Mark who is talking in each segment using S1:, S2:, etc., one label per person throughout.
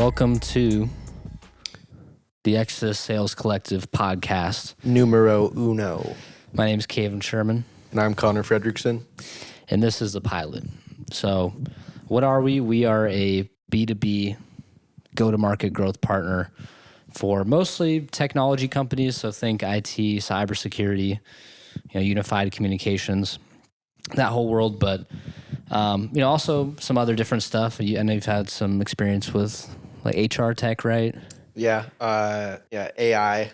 S1: Welcome to the Exodus Sales Collective podcast.
S2: Numero uno.
S1: My name is Kevin Sherman.
S2: And I'm Connor Fredrickson.
S1: And this is the pilot. So what are we? We are a B2B go-to-market growth partner for mostly technology companies. So think IT, cybersecurity, unified communications, that whole world. But, also some other different stuff. I know you've had some experience with like HR tech, right?
S2: Yeah. AI,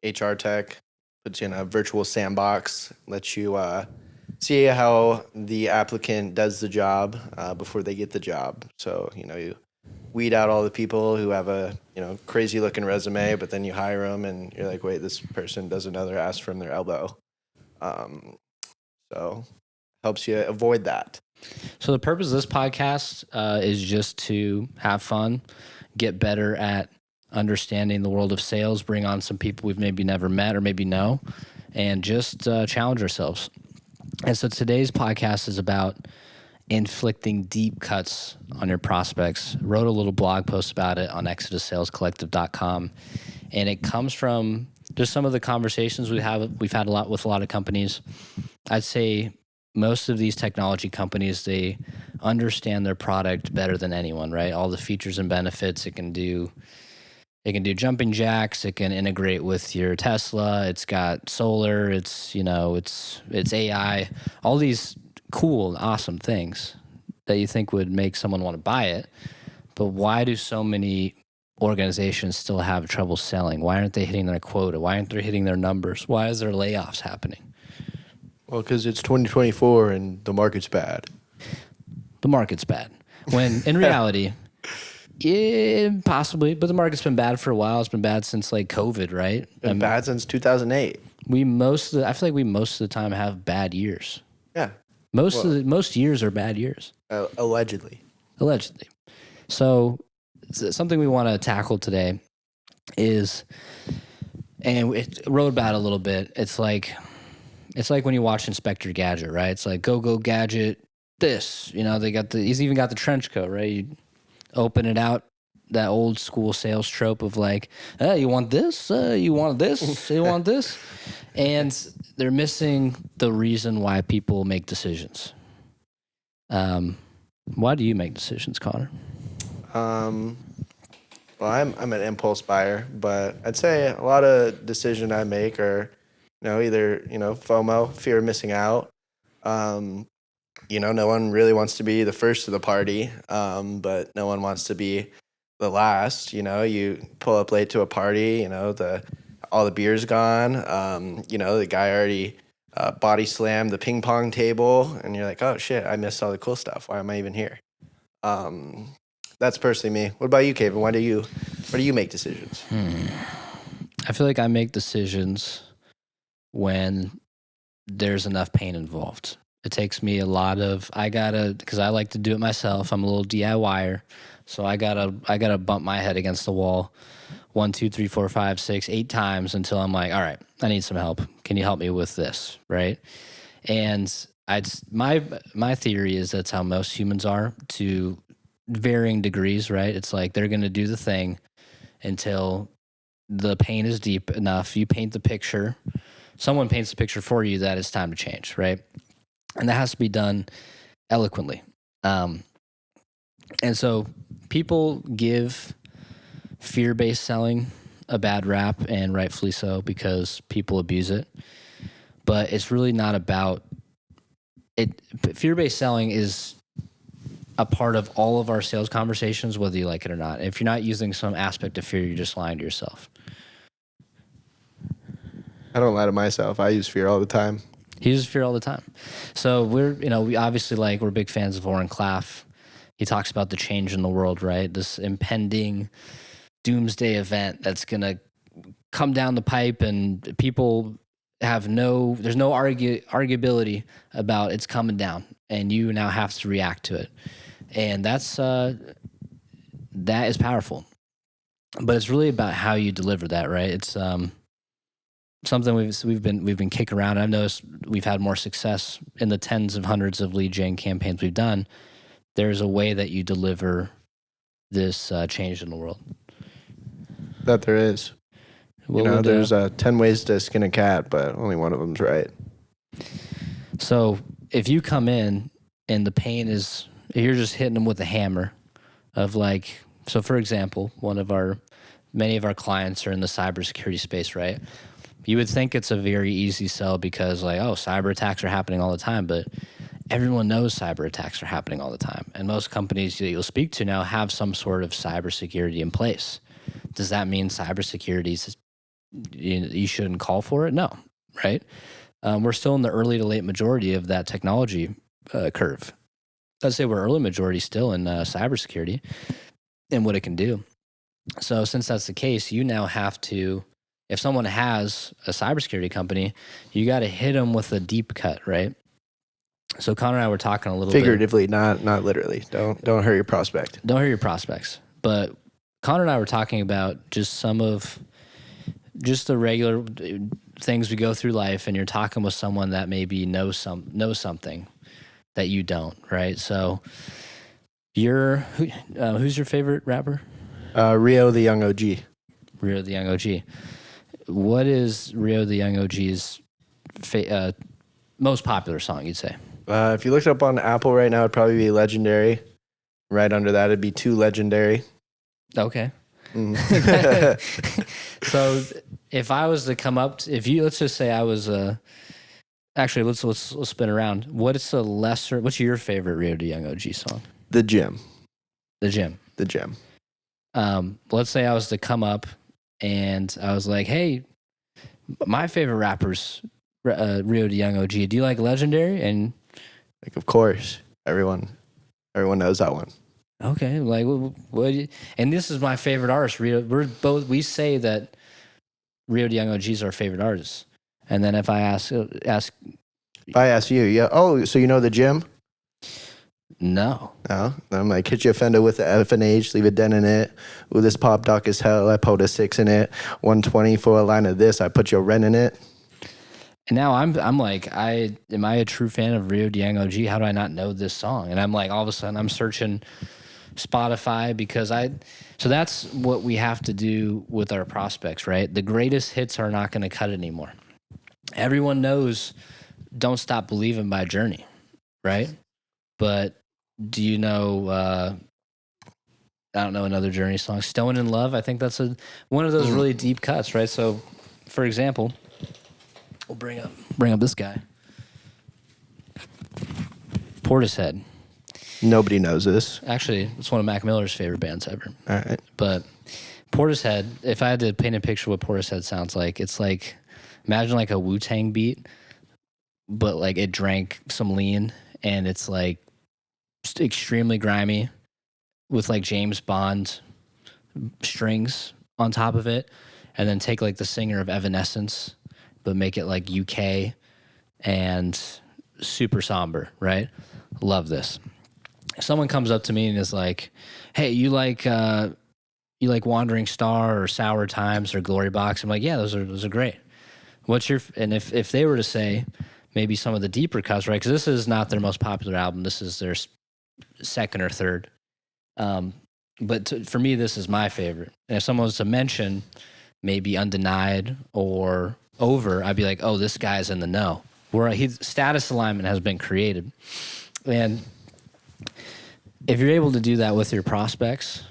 S2: HR tech, puts you in a virtual sandbox, lets you see how the applicant does the job before they get the job. So, you weed out all the people who have a, crazy looking resume, but then you hire them and you're like, wait, this person doesn't know their ass from their elbow. So helps you avoid that.
S1: So the purpose of this podcast is just to have fun, get better at understanding the world of sales, bring on some people we've maybe never met or maybe know, and just challenge ourselves. And so today's podcast is about inflicting deep cuts on your prospects. Wrote a little blog post about it on exodussalescollective.com, and it comes from just some of the conversations we've had a lot with a lot of companies. I'd say most of these technology companies, they understand their product better than anyone, right? All the features and benefits it can do. It can do jumping jacks. It can integrate with your Tesla. It's got solar. It's AI. All these cool and awesome things that you think would make someone want to buy it. But why do so many organizations still have trouble selling? Why aren't they hitting their quota? Why aren't they hitting their numbers? Why is there layoffs happening?
S2: Well, because it's 2024 and the market's bad.
S1: The market's bad. When in reality, possibly, but the market's been bad for a while. It's been bad since like COVID, right?
S2: Been bad since 2008.
S1: I feel like we most of the time have bad years.
S2: Yeah.
S1: Most years are bad years.
S2: Allegedly.
S1: So something we want to tackle today is, and it wrote about it a little bit. It's like when you watch Inspector Gadget, right? It's like go Gadget. This, he's even got the trench coat, right? You open it out, that old school sales trope of like, you want this, you want this, you want this, and they're missing the reason why people make decisions. Why do you make decisions, Connor?
S2: Well, I'm an impulse buyer, but I'd say a lot of decisions I make are, either FOMO, fear of missing out. No one really wants to be the first to the party, but no one wants to be the last. You pull up late to a party, all the beer's gone. The guy already body slammed the ping pong table, and you're like, oh shit, I missed all the cool stuff. Why am I even here? That's personally me. What about you, Kevin? Why do you make decisions?
S1: I feel like I make decisions when there's enough pain involved. It takes me a lot of, because I like to do it myself. I'm a little DIYer. So I gotta bump my head against the wall 1, 2, 3, 4, 5, 6, 8 times until I'm like, all right, I need some help. Can you help me with this? Right. And my theory is that's how most humans are, to varying degrees, right? It's like they're going to do the thing until the pain is deep enough. You paint the picture. Someone paints the picture for you that it's time to change, right? And that has to be done eloquently. And so people give fear-based selling a bad rap, and rightfully so, because people abuse it. But it's really not about it. Fear-based selling is a part of all of our sales conversations, whether you like it or not. If you're not using some aspect of fear, you're just lying to yourself.
S2: I don't lie to myself. I use fear all the time.
S1: He uses fear all the time. So we obviously we're big fans of Warren Claff. He talks about the change in the world, right? This impending doomsday event that's going to come down the pipe, and people there's no arguability about it's coming down, and you now have to react to it. And that is powerful. But it's really about how you deliver that, right? It's something we've been kicking around. I've noticed we've had more success in the tens of hundreds of lead gen campaigns we've done. There's a way that you deliver this change in the world?
S2: That there is.
S1: What would,
S2: there's 10 ways to skin a cat, but only one of them's right.
S1: So if you come in and the pain is, you're just hitting them with a hammer of like, so for example, many of our clients are in the cybersecurity space, right? You would think it's a very easy sell because like, oh, cyber attacks are happening all the time, but everyone knows cyber attacks are happening all the time. And most companies that you'll speak to now have some sort of cybersecurity in place. Does that mean cybersecurity you shouldn't call for it? No, right? We're still in the early to late majority of that technology curve. I'd say we're early majority still in cybersecurity and what it can do. So since that's the case, you now have to, if someone has a cybersecurity company, you got to hit them with a deep cut, right? So Connor and I were talking a little
S2: figuratively, not literally. Don't hurt your prospect.
S1: Don't hurt your prospects. But Connor and I were talking about just some of just the regular things we go through life, and you're talking with someone that maybe knows something that you don't, right? So who's your favorite rapper?
S2: Rio the Young OG.
S1: Rio the Young OG. What is Rio the Young OG's most popular song, you'd say?
S2: If you looked up on Apple right now, it'd probably be Legendary. Right under that, it'd be Too Legendary.
S1: Okay.
S2: Mm.
S1: So if I was to come up, let's just say I was actually let's spin around. What's your favorite Rio the Young OG song?
S2: The Gym.
S1: The Gym.
S2: The Gym.
S1: Let's say I was to come up and I was like, hey, my favorite rapper's Rio the Young OG. Do you like Legendary? And
S2: like, of course, everyone knows that one.
S1: Okay, like what? And this is my favorite artist. Rio. We say that Rio the Young OG is our favorite artist. And then if I ask,
S2: if I ask you, yeah. Oh, so you know The Gym?
S1: No.
S2: No. I'm like, hit your fender with the F and H, leave a dent in it. Ooh, this pop dark as hell. I put a 6 in it. 120 for a line of this. I put your rent in it.
S1: And now I'm like, am I a true fan of Rio the Young OG? How do I not know this song? And I'm like, all of a sudden I'm searching Spotify because so that's what we have to do with our prospects, right? The greatest hits are not going to cut it anymore. Everyone knows Don't Stop Believing by Journey, right? But do you know, I don't know another Journey song, Stone in Love? I think that's one of those really deep cuts, right? So for example, we'll bring up this guy. Portishead.
S2: Nobody knows this.
S1: Actually, it's one of Mac Miller's favorite bands ever.
S2: All right.
S1: But Portishead, if I had to paint a picture of what Portishead sounds like, it's like, imagine like a Wu-Tang beat, but like it drank some lean and it's like just extremely grimy with like James Bond strings on top of it. And then take like the singer of Evanescence, but make it like UK and super somber, right? Love this. If someone comes up to me and is like, hey, you like Wandering Star or Sour Times or Glory Box? I'm like, yeah, those are great. And if they were to say maybe some of the deeper cuts, right? Because this is not their most popular album. This is their second or third. But for me, this is my favorite. And if someone was to mention maybe Undenied or Over, I'd be like, oh, this guy's in the know. Status alignment has been created. And if you're able to do that with your prospects,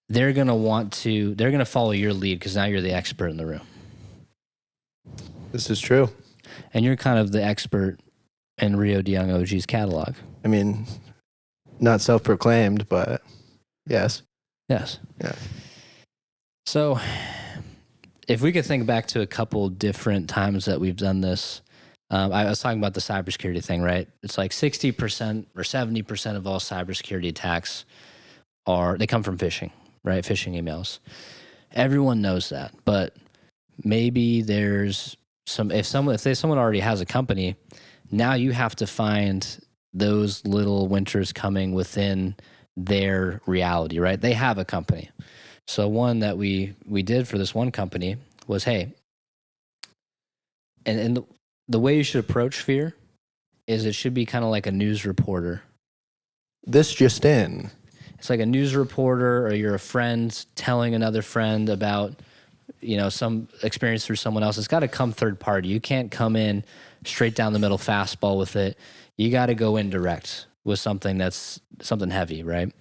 S1: they're going to follow your lead because now you're the expert in the room.
S2: This is true.
S1: And you're kind of the expert in Rio the Young OG's catalog.
S2: I mean, not self-proclaimed, but yes.
S1: Yes.
S2: Yeah.
S1: So if we could think back to a couple different times that we've done this, I was talking about the cybersecurity thing, right? It's like 60% or 70% of all cybersecurity attacks they come from phishing, right? Phishing emails. Everyone knows that, but maybe there's if someone already has a company, now you have to find those little winters coming within their reality, right? They have a company. So one that we did for this one company was, hey, and the way you should approach fear is it should be kind of like a news reporter.
S2: This just in.
S1: it's like a news reporter or you're a friend telling another friend about, some experience through someone else. It's got to come third party. You can't come in straight down the middle fastball with it. You got to go in direct with something that's something heavy, right?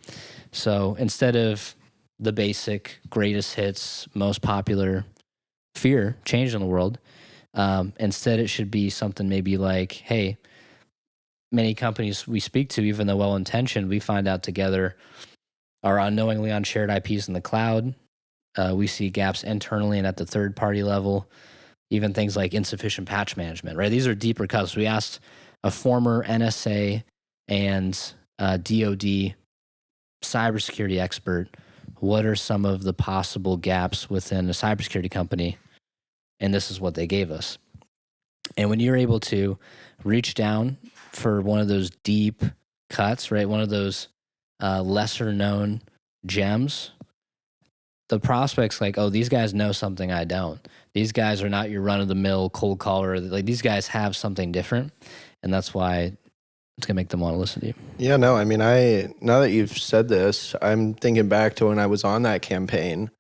S1: So instead of the basic greatest hits, most popular fear change in the world, instead it should be something maybe like, hey, many companies we speak to, even though well-intentioned, we find out together are unknowingly on shared IPs in the cloud. We see gaps internally and at the third-party level, even things like insufficient patch management, right? These are deeper cuts. We asked a former NSA and DoD cybersecurity expert, what are some of the possible gaps within a cybersecurity company? And this is what they gave us. And when you're able to reach down for one of those deep cuts, right, one of those lesser known gems, the prospect's like, oh, these guys know something I don't. These guys are not your run of the mill cold caller. Like, these guys have something different, and that's why it's gonna make them want to listen to you.
S2: Yeah, no, I mean, now that you've said this, I'm thinking back to when I was on that campaign.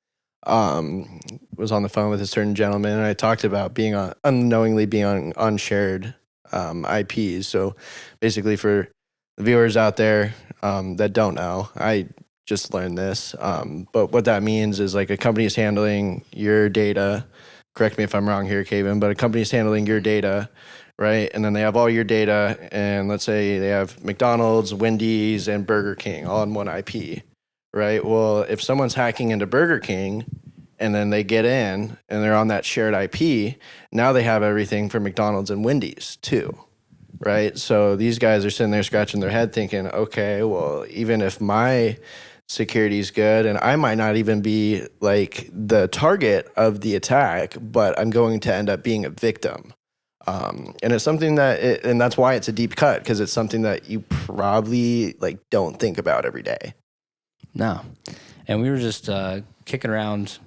S2: Was on the phone with a certain gentleman, and I talked about being unknowingly being on shared IPs. So basically, for the viewers out there that don't know, I just learned this. But what that means is like a company is handling your data. Correct me if I'm wrong here, Kevin, but a company is handling your data, right? And then they have all your data, and let's say they have McDonald's, Wendy's, and Burger King all on one IP, right? Well, if someone's hacking into Burger King and then they get in and they're on that shared IP, now they have everything for McDonald's and Wendy's too, right? So these guys are sitting there scratching their head thinking, okay, well, even if my security is good and I might not even be like the target of the attack, but I'm going to end up being a victim. And it's something and that's why it's a deep cut, because it's something that you probably like don't think about every day.
S1: No. And we were just kicking around.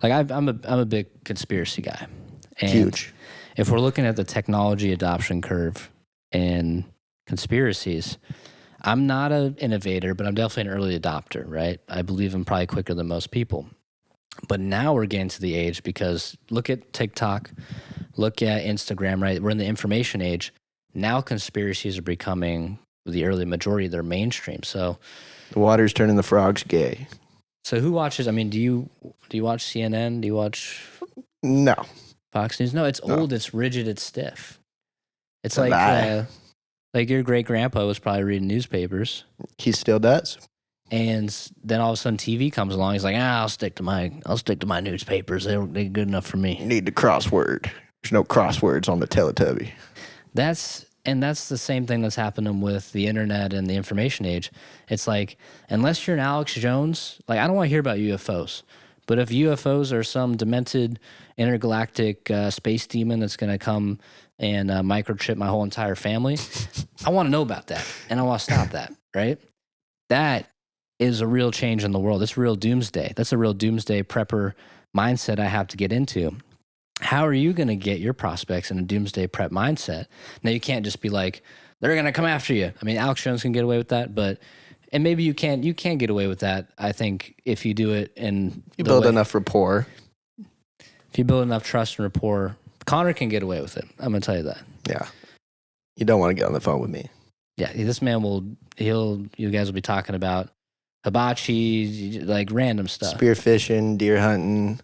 S1: Like I'm a big conspiracy guy. And
S2: huge.
S1: If we're looking at the technology adoption curve and conspiracies, I'm not an innovator, but I'm definitely an early adopter, right? I believe I'm probably quicker than most people. But now we're getting to the age, because look at TikTok, look at Instagram, right? We're in the information age. Now conspiracies are becoming the early majority of their mainstream. So
S2: the water's turning the frogs gay.
S1: So who watches? I mean, do you watch CNN? Do you watch
S2: No
S1: Fox News? No, it's old. It's rigid. It's stiff. It's like your great grandpa was probably reading newspapers.
S2: He still does.
S1: And then all of a sudden TV comes along. He's like, I'll stick to my newspapers. They're good enough for me.
S2: You need the crossword. There's no crosswords on the Teletubby.
S1: That's the same thing that's happening with the internet and the information age. It's like, unless you're an Alex Jones, like, I don't want to hear about UFOs. But if UFOs are some demented intergalactic space demon that's going to come and microchip my whole entire family, I want to know about that. And I want to stop that, right? That is a real change in the world. It's real doomsday. That's a real doomsday prepper mindset I have to get into. How are you going to get your prospects in a doomsday prep mindset? Now, you can't just be like, they're going to come after you. I mean, Alex Jones can get away with that, and maybe you can get away with that, I think, if you do it in
S2: you build enough rapport.
S1: If you build enough trust and rapport, Connor can get away with it. I'm going to tell you that.
S2: Yeah. You don't want to get on the phone with me.
S1: Yeah, this man you guys will be talking about hibachi, like random stuff.
S2: Spearfishing, deer hunting,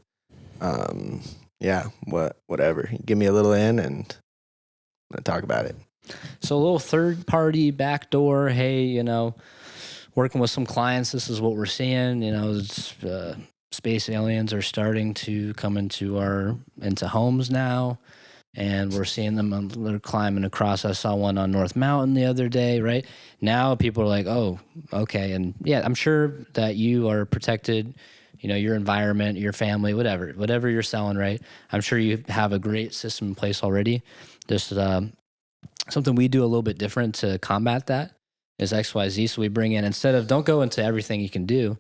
S2: yeah, whatever. Give me a little in and I'm going to talk about it.
S1: So a little third-party backdoor, hey, working with some clients, this is what we're seeing. Space aliens are starting to come into homes now, and we're seeing them, they're climbing across. I saw one on North Mountain the other day, right? Now people are like, oh, okay. And yeah, I'm sure that you are protected, your environment, your family, whatever you're selling, right? I'm sure you have a great system in place already. There's something we do a little bit different to combat that is XYZ. So we bring in, instead of, don't go into everything you can do,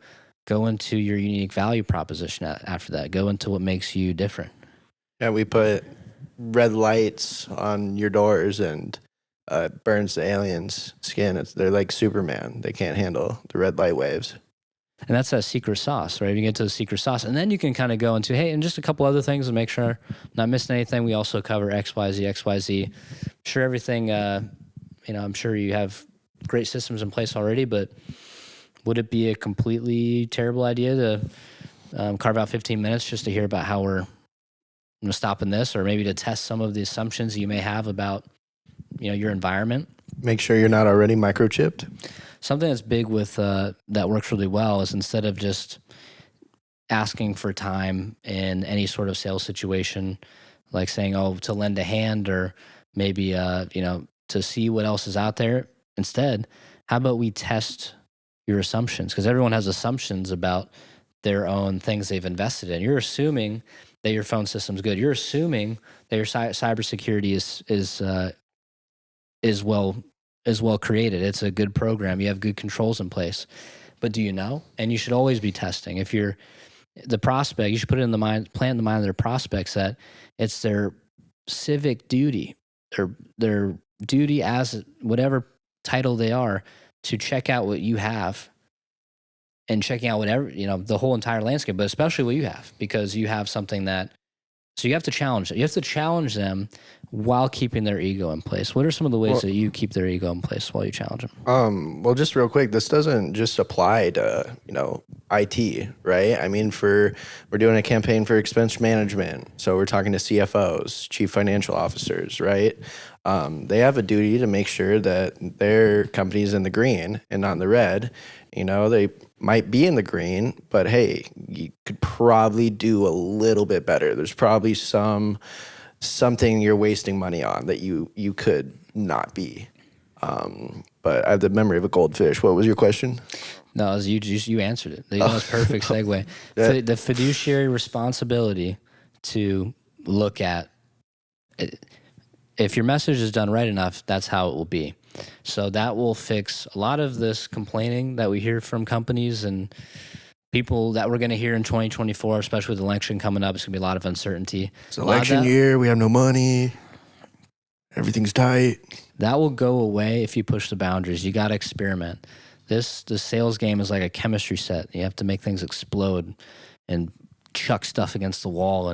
S1: go into your unique value proposition after that. Go into what makes you different.
S2: Yeah, we put red lights on your doors and burns the alien's skin. They're like Superman. They can't handle the red light waves.
S1: And that's that secret sauce, right? You get to the secret sauce, and then you can kind of go into, hey, and just a couple other things to make sure I'm not missing anything. We also cover X, Y, Z, X, Y, Z. Sure, everything, I'm sure you have great systems in place already, but would it be a completely terrible idea to carve out 15 minutes just to hear about how we're stopping this, or maybe to test some of the assumptions you may have about, your environment?
S2: Make sure you're not already microchipped.
S1: Something that's big with that works really well is, instead of just asking for time in any sort of sales situation, like saying, oh, to lend a hand, or maybe, to see what else is out there. Instead, how about we test your assumptions? Because everyone has assumptions about their own things they've invested in. You're assuming that your phone system's good. You're assuming that your cybersecurity is well created. It's a good program. You have good controls in place. But do you know? And you should always be testing. If you're the prospect, you should put it in the mind, plant in the mind of their prospects that it's their civic duty, their duty as whatever title they are, to check out what you have, and checking out whatever, the whole entire landscape, but especially what you have, because you have something so you have to challenge it. You have to challenge them while keeping their ego in place. What are some of the ways that you keep their ego in place while you challenge them?
S2: Well, just real quick, this doesn't just apply to, IT, right? I mean, we're doing a campaign for expense management. So we're talking to CFOs, chief financial officers, right? They have a duty to make sure that their company's in the green and not in the red. They might be in the green, but hey, you could probably do a little bit better. There's probably something you're wasting money on that you could not be. But I have the memory of a goldfish. What was your question?
S1: No, it was you answered it. That was perfect segue.
S2: Yeah.
S1: The fiduciary responsibility to look at it. If your message is done right enough, that's how it will be. So that will fix a lot of this complaining that we hear from companies and people that we're going to hear in 2024, especially with the election coming up. It's going to be a lot of uncertainty.
S2: It's election year. We have no money. Everything's tight.
S1: That will go away if you push the boundaries. You got to experiment. The sales game is like a chemistry set. You have to make things explode and chuck stuff against the wall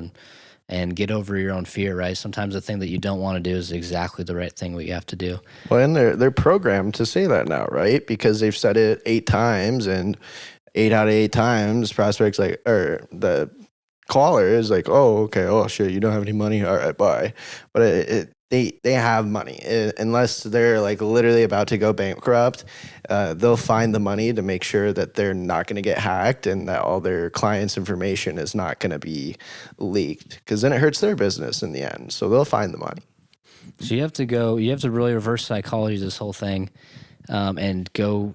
S1: and get over your own fear, right? Sometimes the thing that you don't want to do is exactly the right thing what you have to do.
S2: Well, and they're programmed to say that now, right? Because they've said it 8 times, and 8 out of 8 times, prospects or the caller is like, oh, okay, oh shit, you don't have any money, all right, bye. But they have money, unless they're like literally about to go bankrupt. They'll find the money to make sure that they're not going to get hacked and that all their clients' information is not going to be leaked, because then it hurts their business in the end. So they'll find the money.
S1: So you have to really reverse psychology this whole thing, and go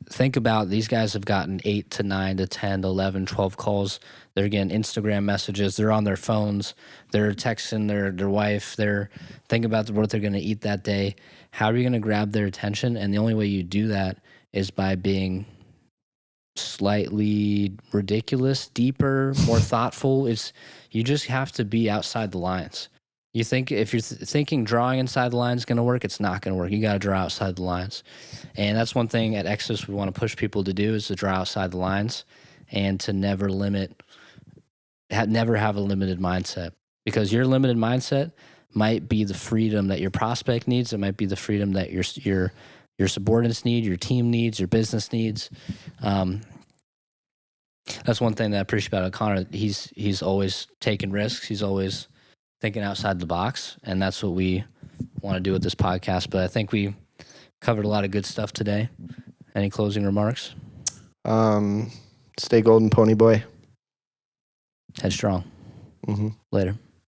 S1: think about, these guys have gotten 8 to 9 to 10 to 11, 12 calls. They're getting Instagram messages. They're on their phones. They're texting their wife. They're thinking about what they're going to eat that day. How are you going to grab their attention? And the only way you do that is by being slightly ridiculous, deeper, more thoughtful. You just have to be outside the lines. You think if you're thinking drawing inside the lines is going to work, it's not going to work. You got to draw outside the lines. And that's one thing at Exodus we want to push people to do, is to draw outside the lines and to never have a limited mindset, because your limited mindset might be the freedom that your prospect needs. It might be the freedom that your subordinates need, your team needs, your business needs. That's one thing that I appreciate about O'Connor. He's always taking risks. He's always thinking outside the box, and that's what we want to do with this podcast. But I think we covered a lot of good stuff today. Any closing remarks?
S2: Stay golden, pony boy.
S1: Headstrong.
S2: Mm-hmm.
S1: Later.